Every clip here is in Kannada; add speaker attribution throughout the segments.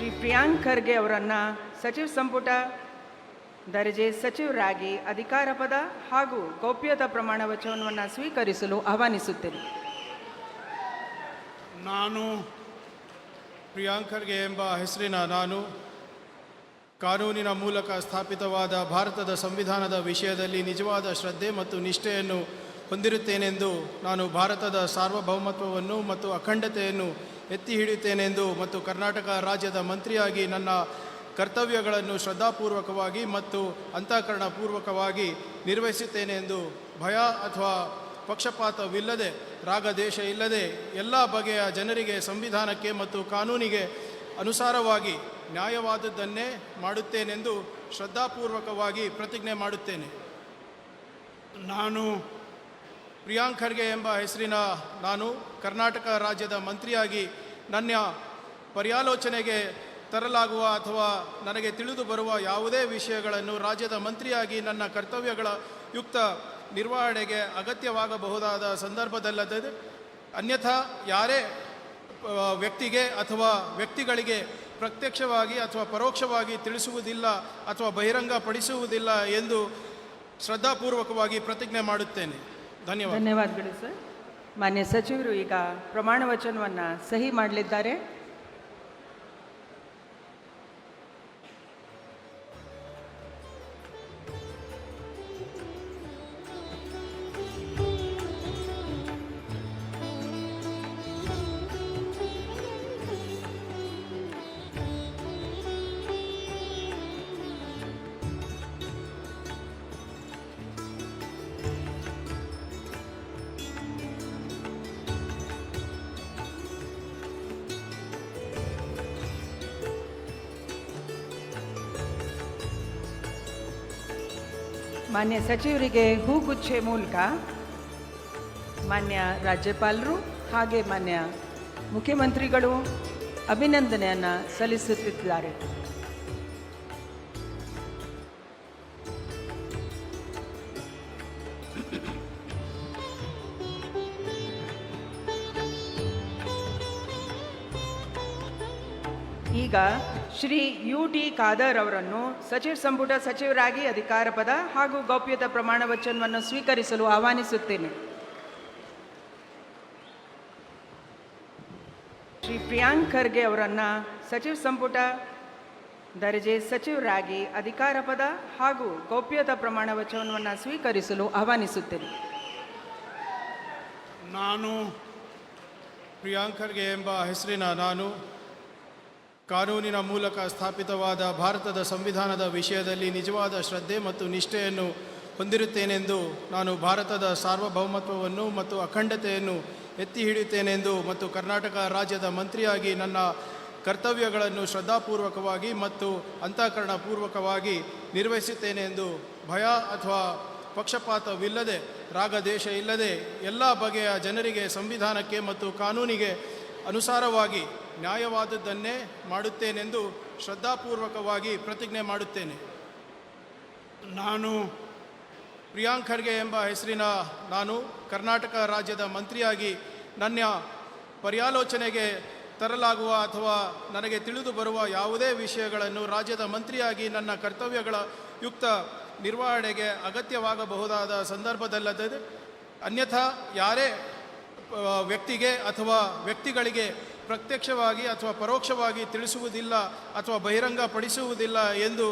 Speaker 1: ಶ್ರೀ ಪ್ರಿಯಾಂಕ್ ಖರ್ಗೆ ಅವರನ್ನು ಸಚಿವ ಸಂಪುಟ ದರ್ಜೆ ಸಚಿವರಾಗಿ ಅಧಿಕಾರ ಪದ ಹಾಗೂ ಗೌಪ್ಯತಾ ಪ್ರಮಾಣ ವಚನವನ್ನು ಸ್ವೀಕರಿಸಲು ಆಹ್ವಾನಿಸುತ್ತೇನೆ.
Speaker 2: ನಾನು ಪ್ರಿಯಾಂಕ್ ಖರ್ಗೆ ಎಂಬ ಹೆಸರಿನ ನಾನು ಕಾನೂನಿನ ಮೂಲಕ ಸ್ಥಾಪಿತವಾದ ಭಾರತದ ಸಂವಿಧಾನದ ವಿಷಯದಲ್ಲಿ ನಿಜವಾದ ಶ್ರದ್ಧೆ ಮತ್ತು ನಿಷ್ಠೆಯನ್ನು ಹೊಂದಿರುತ್ತೇನೆಂದು ನಾನು ಭಾರತದ ಸಾರ್ವಭೌಮತ್ವವನ್ನು ಮತ್ತು ಅಖಂಡತೆಯನ್ನು ಎತ್ತಿ ಹಿಡಿಯುತ್ತೇನೆಂದು ಮತ್ತು ಕರ್ನಾಟಕ ರಾಜ್ಯದ ಮಂತ್ರಿಯಾಗಿ ನನ್ನ ಕರ್ತವ್ಯಗಳನ್ನು ಶ್ರದ್ಧಾಪೂರ್ವಕವಾಗಿ ಮತ್ತು ಅಂತಃಕರಣಪೂರ್ವಕವಾಗಿ ನಿರ್ವಹಿಸುತ್ತೇನೆ ಎಂದು ಭಯ ಅಥವಾ ಪಕ್ಷಪಾತವಿಲ್ಲದೆ ರಾಗದೇಶ ಇಲ್ಲದೆ ಎಲ್ಲ ಬಗೆಯ ಜನರಿಗೆ ಸಂವಿಧಾನಕ್ಕೆ ಮತ್ತು ಕಾನೂನಿಗೆ ಅನುಸಾರವಾಗಿ ನ್ಯಾಯವಾದದ್ದನ್ನೇ ಮಾಡುತ್ತೇನೆಂದು ಶ್ರದ್ಧಾಪೂರ್ವಕವಾಗಿ ಪ್ರತಿಜ್ಞೆ ಮಾಡುತ್ತೇನೆ. ನಾನು ಪ್ರಿಯಾಂಕ್ ಖರ್ಗೆ ಎಂಬ ಹೆಸರಿನ ನಾನು ಕರ್ನಾಟಕ ರಾಜ್ಯದ ಮಂತ್ರಿಯಾಗಿ ನನ್ನ ಪರ್ಯಾಲೋಚನೆಗೆ ತರಲಾಗುವ ಅಥವಾ ನನಗೆ ತಿಳಿದು ಬರುವ ಯಾವುದೇ ವಿಷಯಗಳನ್ನು ರಾಜ್ಯದ ಮಂತ್ರಿಯಾಗಿ ನನ್ನ ಕರ್ತವ್ಯಗಳ ಯುಕ್ತ ನಿರ್ವಹಣೆಗೆ ಅಗತ್ಯವಾಗಬಹುದಾದ ಸಂದರ್ಭದಲ್ಲದೆ ಅನ್ಯಥಾ ಯಾರೇ ವ್ಯಕ್ತಿಗೆ ಅಥವಾ ವ್ಯಕ್ತಿಗಳಿಗೆ ಪ್ರತ್ಯಕ್ಷವಾಗಿ ಅಥವಾ ಪರೋಕ್ಷವಾಗಿ ತಿಳಿಸುವುದಿಲ್ಲ ಅಥವಾ ಬಹಿರಂಗಪಡಿಸುವುದಿಲ್ಲ ಎಂದು ಶ್ರದ್ಧಾಪೂರ್ವಕವಾಗಿ ಪ್ರತಿಜ್ಞೆ ಮಾಡುತ್ತೇನೆ.
Speaker 1: ಧನ್ಯವಾದಗಳು ಸರ್. ಮಾನ್ಯ ಸಚಿವರು ಈಗ ಪ್ರಮಾಣ ವಚನವನ್ನು ಸಹಿ ಮಾಡಲಿದ್ದಾರೆ. ಮಾನ್ಯ ಸಚಿವರಿಗೆ ಹೂಗುಚ್ಛೆ ಮೂಲಕ ಮಾನ್ಯ ರಾಜ್ಯಪಾಲರು ಹಾಗೆ ಮಾನ್ಯ ಮುಖ್ಯಮಂತ್ರಿಗಳು ಅಭಿನಂದನೆಯನ್ನು ಸಲ್ಲಿಸುತ್ತಿದ್ದಾರೆ. ಈಗ ಶ್ರೀ UT ಖಾದರ್ ಅವರನ್ನು ಸಚಿವ ಸಂಪುಟ ಸಚಿವರಾಗಿ ಅಧಿಕಾರ ಪದ ಹಾಗೂ ಗೌಪ್ಯತಾ ಪ್ರಮಾಣ ವಚನವನ್ನು ಸ್ವೀಕರಿಸಲು ಆಹ್ವಾನಿಸುತ್ತೇನೆ. ಶ್ರೀ ಪ್ರಿಯಾಂಕ್ ಖರ್ಗೆ ಅವರನ್ನು ಸಚಿವ ಸಂಪುಟ ದರ್ಜೆ ಸಚಿವರಾಗಿ ಅಧಿಕಾರ ಪದ ಹಾಗೂ ಗೌಪ್ಯತಾ ಪ್ರಮಾಣ ವಚನವನ್ನು ಸ್ವೀಕರಿಸಲು ಆಹ್ವಾನಿಸುತ್ತೇನೆ.
Speaker 2: ನಾನು ಪ್ರಿಯಾಂಕ್ ಖರ್ಗೆ ಎಂಬ ಹೆಸರಿನ ನಾನು ಕಾನೂನಿನ ಮೂಲಕ ಸ್ಥಾಪಿತವಾದ ಭಾರತದ ಸಂವಿಧಾನದ ವಿಷಯದಲ್ಲಿ ನಿಜವಾದ ಶ್ರದ್ಧೆ ಮತ್ತು ನಿಷ್ಠೆಯನ್ನು ಹೊಂದಿರುತ್ತೇನೆಂದು ನಾನು ಭಾರತದ ಸಾರ್ವಭೌಮತ್ವವನ್ನು ಮತ್ತು ಅಖಂಡತೆಯನ್ನು ಎತ್ತಿ ಹಿಡಿಯುತ್ತೇನೆಂದು ಮತ್ತು ಕರ್ನಾಟಕ ರಾಜ್ಯದ ಮಂತ್ರಿಯಾಗಿ ನನ್ನ ಕರ್ತವ್ಯಗಳನ್ನು ಶ್ರದ್ಧಾಪೂರ್ವಕವಾಗಿ ಮತ್ತು ಅಂತಃಕರಣಪೂರ್ವಕವಾಗಿ ನಿರ್ವಹಿಸುತ್ತೇನೆ ಎಂದು ಭಯ ಅಥವಾ ಪಕ್ಷಪಾತವಿಲ್ಲದೆ ರಾಗದೇಶ ಇಲ್ಲದೆ ಎಲ್ಲ ಬಗೆಯ ಜನರಿಗೆ ಸಂವಿಧಾನಕ್ಕೆ ಮತ್ತು ಕಾನೂನಿಗೆ ಅನುಸಾರವಾಗಿ ನ್ಯಾಯವಾದದ್ದನ್ನೇ ಮಾಡುತ್ತೇನೆಂದು ಶ್ರದ್ಧಾಪೂರ್ವಕವಾಗಿ ಪ್ರತಿಜ್ಞೆ ಮಾಡುತ್ತೇನೆ. ನಾನು ಪ್ರಿಯಾಂಕ್ ಖರ್ಗೆ ಎಂಬ ಹೆಸರಿನ ನಾನು ಕರ್ನಾಟಕ ರಾಜ್ಯದ ಮಂತ್ರಿಯಾಗಿ ನನ್ನ ಪರ್ಯಾಲೋಚನೆಗೆ ತರಲಾಗುವ ಅಥವಾ ನನಗೆ ತಿಳಿದು ಬರುವ ಯಾವುದೇ ವಿಷಯಗಳನ್ನು ರಾಜ್ಯದ ಮಂತ್ರಿಯಾಗಿ ನನ್ನ ಕರ್ತವ್ಯಗಳ ಯುಕ್ತ ನಿರ್ವಹಣೆಗೆ ಅಗತ್ಯವಾಗಬಹುದಾದ ಸಂದರ್ಭದಲ್ಲದೆ ಅನ್ಯಥಾ ಯಾರೇ ವ್ಯಕ್ತಿಗೆ ಅಥವಾ ವ್ಯಕ್ತಿಗಳಿಗೆ ಪ್ರತ್ಯಕ್ಷವಾಗಿ ಅಥವಾ ಪರೋಕ್ಷವಾಗಿ ತಿಳಿಸುವುದಿಲ್ಲ ಅಥವಾ ಬಹಿರಂಗಪಡಿಸುವುದಿಲ್ಲ ಎಂದು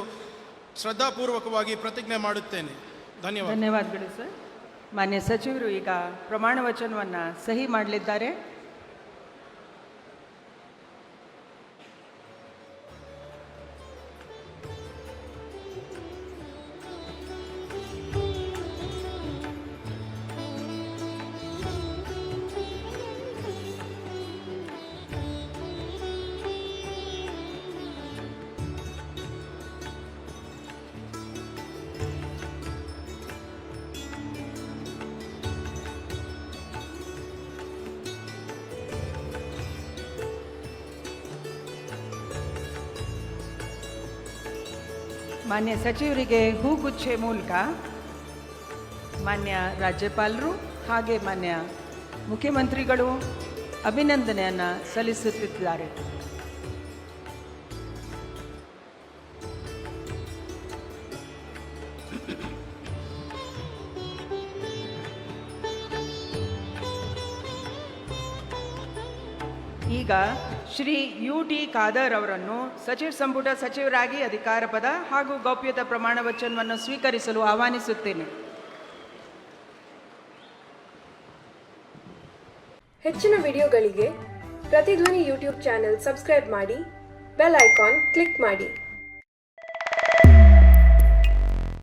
Speaker 2: ಶ್ರದ್ಧಾಪೂರ್ವಕವಾಗಿ ಪ್ರತಿಜ್ಞೆ ಮಾಡುತ್ತೇನೆ.
Speaker 1: ಧನ್ಯವಾದಗಳು ಸರ್. ಮಾನ್ಯ ಸಚಿವರು ಈಗ ಪ್ರಮಾಣ ವಚನವನ್ನು ಸಹಿ ಮಾಡಲಿದ್ದಾರೆ. ಮಾನ್ಯ ಸಚಿವರಿಗೆ ಹೂಗುಚ್ಛೆ ಮೂಲಕ ಮಾನ್ಯ ರಾಜ್ಯಪಾಲರು ಹಾಗೆ ಮಾನ್ಯ ಮುಖ್ಯಮಂತ್ರಿಗಳು ಅಭಿನಂದನೆಯನ್ನು ಸಲ್ಲಿಸುತ್ತಿದ್ದಾರೆ. ಈಗ ಶ್ರೀ ಯು ಟಿ ಖಾದರ್ ಅವರನ್ನು ಸಚಿವ ಸಂಪುಟ ಸಚಿವರಾಗಿ ಅಧಿಕಾರ ಪದ ಹಾಗೂ ಗೌಪ್ಯತಾ ಪ್ರಮಾಣ ವಚನವನ್ನು ಸ್ವೀಕರಿಸಲು ಆಹ್ವಾನಿಸುತ್ತೇನೆ.
Speaker 3: ಹೆಚ್ಚಿನ ವಿಡಿಯೋಗಳಿಗೆ ಪ್ರತಿಧ್ವನಿ ಯೂಟ್ಯೂಬ್ ಚಾನೆಲ್ ಸಬ್ಸ್ಕ್ರೈಬ್ ಮಾಡಿ, ಬೆಲ್ ಐಕಾನ್ ಕ್ಲಿಕ್ ಮಾಡಿ.